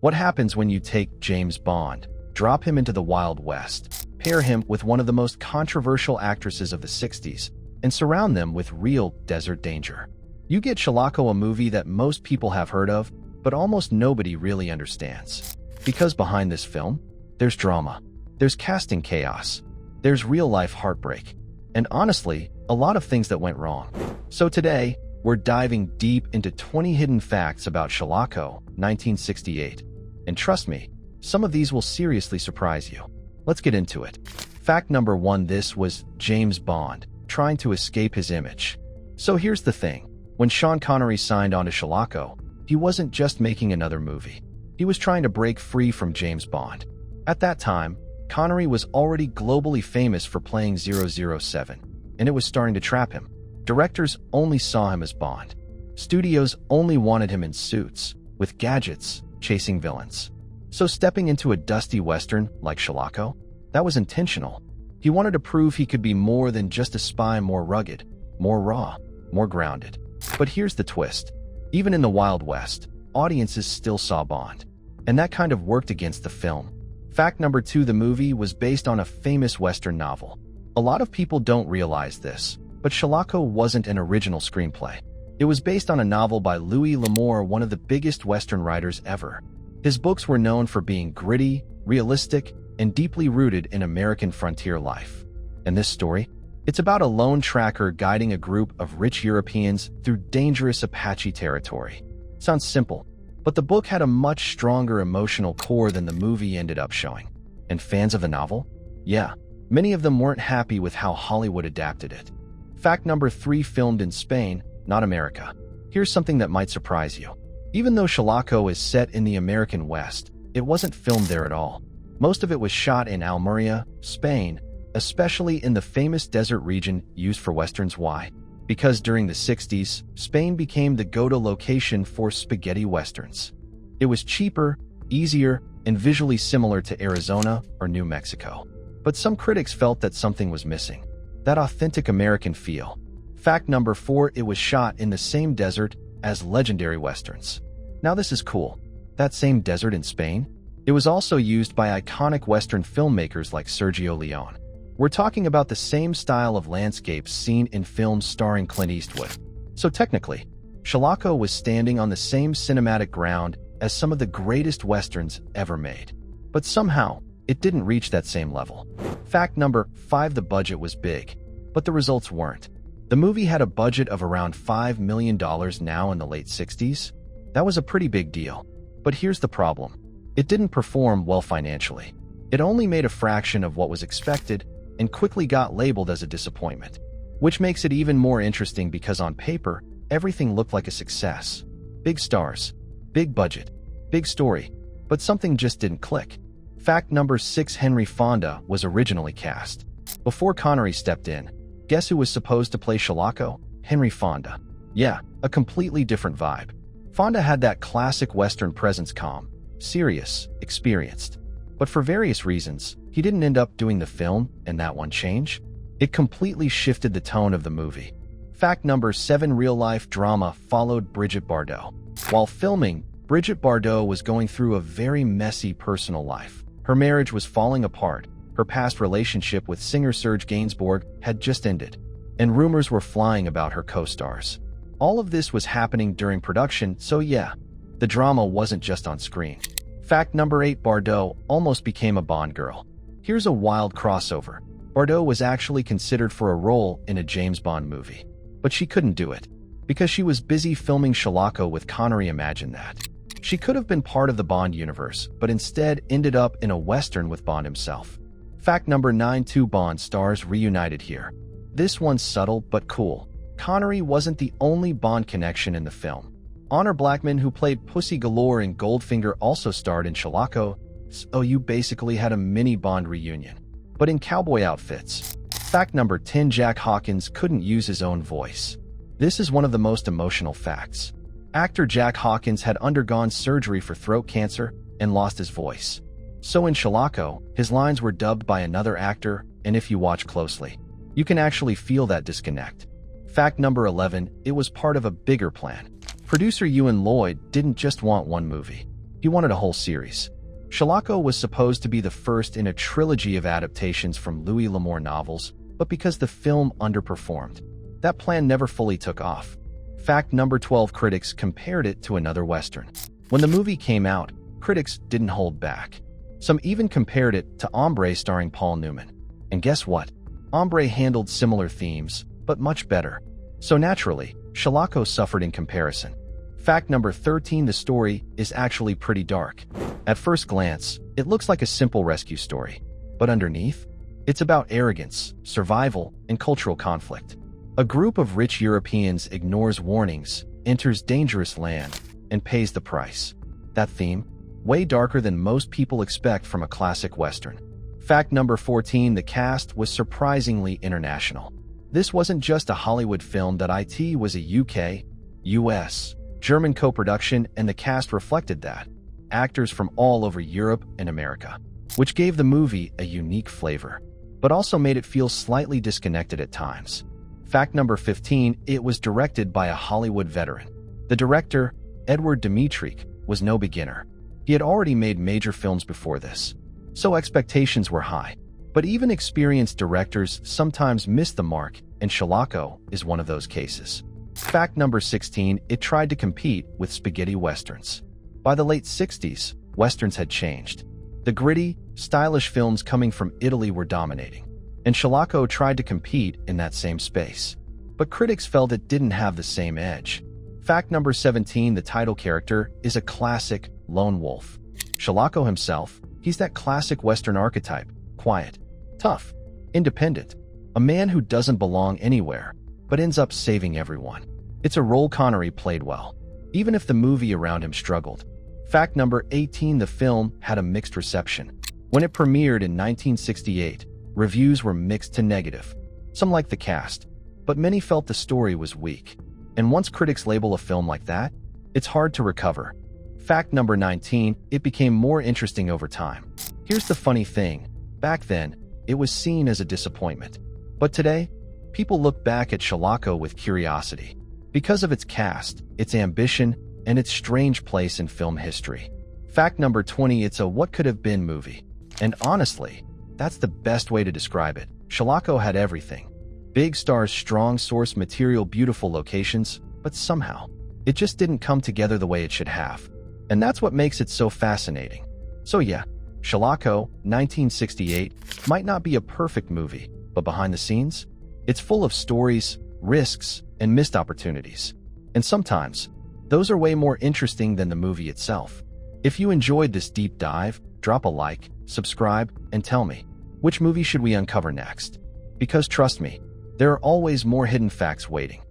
What happens when you take James Bond, drop him into the Wild West, pair him with one of the most controversial actresses of the 60s, and surround them with real desert danger? You get Shalako, a movie that most people have heard of, but almost nobody really understands. Because behind this film, there's drama, there's casting chaos, there's real-life heartbreak, and honestly, a lot of things that went wrong. So today, we're diving deep into 20 hidden facts about Shalako, 1968. And trust me, some of these will seriously surprise you. Let's get into it. Fact number 1: this was James Bond, trying to escape his image. So here's the thing. When Sean Connery signed on to Shalako, he wasn't just making another movie. He was trying to break free from James Bond. At that time, Connery was already globally famous for playing 007, and it was starting to trap him. Directors only saw him as Bond. Studios only wanted him in suits, with gadgets, chasing villains. So stepping into a dusty western like Shalako, that was intentional. He wanted to prove he could be more than just a spy, more rugged, more raw, more grounded. But here's the twist. Even in the Wild West, audiences still saw Bond. And that kind of worked against the film. Fact number 2: the movie was based on a famous Western novel. A lot of people don't realize this, but Shalako wasn't an original screenplay. It was based on a novel by Louis L'Amour, one of the biggest Western writers ever. His books were known for being gritty, realistic, and deeply rooted in American frontier life. And this story? It's about a lone tracker guiding a group of rich Europeans through dangerous Apache territory. Sounds simple, but the book had a much stronger emotional core than the movie ended up showing. And fans of the novel? Yeah, many of them weren't happy with how Hollywood adapted it. Fact number 3: filmed in Spain, not America. Here's something that might surprise you. Even though Shalako is set in the American West, it wasn't filmed there at all. Most of it was shot in Almeria, Spain, especially in the famous desert region used for Westerns. Why? Because during the 60s, Spain became the go-to location for spaghetti Westerns. It was cheaper, easier, and visually similar to Arizona or New Mexico. But some critics felt that something was missing. That authentic American feel. Fact number 4: it was shot in the same desert as legendary Westerns. Now this is cool. That same desert in Spain? It was also used by iconic Western filmmakers like Sergio Leone. We're talking about the same style of landscapes seen in films starring Clint Eastwood. So technically, Shalako was standing on the same cinematic ground as some of the greatest Westerns ever made. But somehow, it didn't reach that same level. Fact number 5: the budget was big, but the results weren't. The movie had a budget of around $5 million now in the late 60s. That was a pretty big deal. But here's the problem. It didn't perform well financially. It only made a fraction of what was expected and quickly got labeled as a disappointment. Which makes it even more interesting because on paper, everything looked like a success. Big stars, big budget, big story, but something just didn't click. Fact number 6: Henry Fonda was originally cast. Before Connery stepped in, guess who was supposed to play Shalako? Henry Fonda. Yeah, a completely different vibe. Fonda had that classic Western presence, calm, serious, experienced. But for various reasons, he didn't end up doing the film, and that one change? It completely shifted the tone of the movie. Fact number 7: real-life drama followed Brigitte Bardot. While filming, Brigitte Bardot was going through a very messy personal life. Her marriage was falling apart. Her past relationship with singer Serge Gainsbourg had just ended, and rumors were flying about her co-stars. All of this was happening during production, so yeah, the drama wasn't just on screen. Fact number 8: Bardot almost became a Bond girl. Here's a wild crossover. Bardot was actually considered for a role in a James Bond movie, but she couldn't do it because she was busy filming Shalako with Connery. Imagine that. She could have been part of the Bond universe, but instead ended up in a Western with Bond himself. Fact number 9: 2 Bond stars reunited here. This one's subtle but cool. Connery wasn't the only Bond connection in the film. Honor Blackman, who played Pussy Galore in Goldfinger, also starred in Shalako, so you basically had a mini Bond reunion, but in cowboy outfits. Fact number 10: Jack Hawkins couldn't use his own voice. This is one of the most emotional facts. Actor Jack Hawkins had undergone surgery for throat cancer and lost his voice. So in Shalako, his lines were dubbed by another actor, and if you watch closely, you can actually feel that disconnect. Fact number 11: it was part of a bigger plan. Producer Ewan Lloyd didn't just want one movie. He He wanted a whole series. Shalako was supposed to be the first in a trilogy of adaptations from Louis L'Amour novels, but because the film underperformed, that plan never fully took off. Fact number 12: critics compared it to another Western. When the movie came out, critics didn't hold back. Some even compared it to Ombre starring Paul Newman. And guess what? Ombre handled similar themes, but much better. So naturally, Shalako suffered in comparison. Fact number 13: the story is actually pretty dark. At first glance, it looks like a simple rescue story. But underneath, it's about arrogance, survival, and cultural conflict. A group of rich Europeans ignores warnings, enters dangerous land, and pays the price. That theme? Way darker than most people expect from a classic Western. Fact number 14: the cast was surprisingly international. This wasn't just a Hollywood film. It was a UK, US, German co-production, and the cast reflected that. Actors from all over Europe and America, which gave the movie a unique flavor, but also made it feel slightly disconnected at times. Fact number 15: it was directed by a Hollywood veteran. The director, Edward Dmytryk, was no beginner. He had already made major films before this, so expectations were high. But even experienced directors sometimes miss the mark, and Shalako is one of those cases. Fact number 16: it tried to compete with spaghetti westerns. By the late 60s, westerns had changed. The gritty, stylish films coming from Italy were dominating, and Shalako tried to compete in that same space. But critics felt it didn't have the same edge. Fact number 17: the title character is a classic lone wolf. Shalako himself, he's that classic Western archetype: quiet, tough, independent, a man who doesn't belong anywhere, but ends up saving everyone. It's a role Connery played well, even if the movie around him struggled. Fact number 18: the film had a mixed reception. When it premiered in 1968, reviews were mixed to negative. Some liked the cast, but many felt the story was weak. And once critics label a film like that, it's hard to recover. Fact number 19: it became more interesting over time. Here's the funny thing: back then, it was seen as a disappointment. But today, people look back at Shalako with curiosity because of its cast, its ambition, and its strange place in film history. Fact number 20: it's a what could have been movie. And honestly, that's the best way to describe it. Shalako had everything. Big stars, strong source material, beautiful locations, but somehow, it just didn't come together the way it should have. And that's what makes it so fascinating. So yeah, Shalako, 1968, might not be a perfect movie, but behind the scenes, it's full of stories, risks, and missed opportunities. And sometimes, those are way more interesting than the movie itself. If you enjoyed this deep dive, drop a like, subscribe, and tell me, which movie should we uncover next? Because trust me, there are always more hidden facts waiting.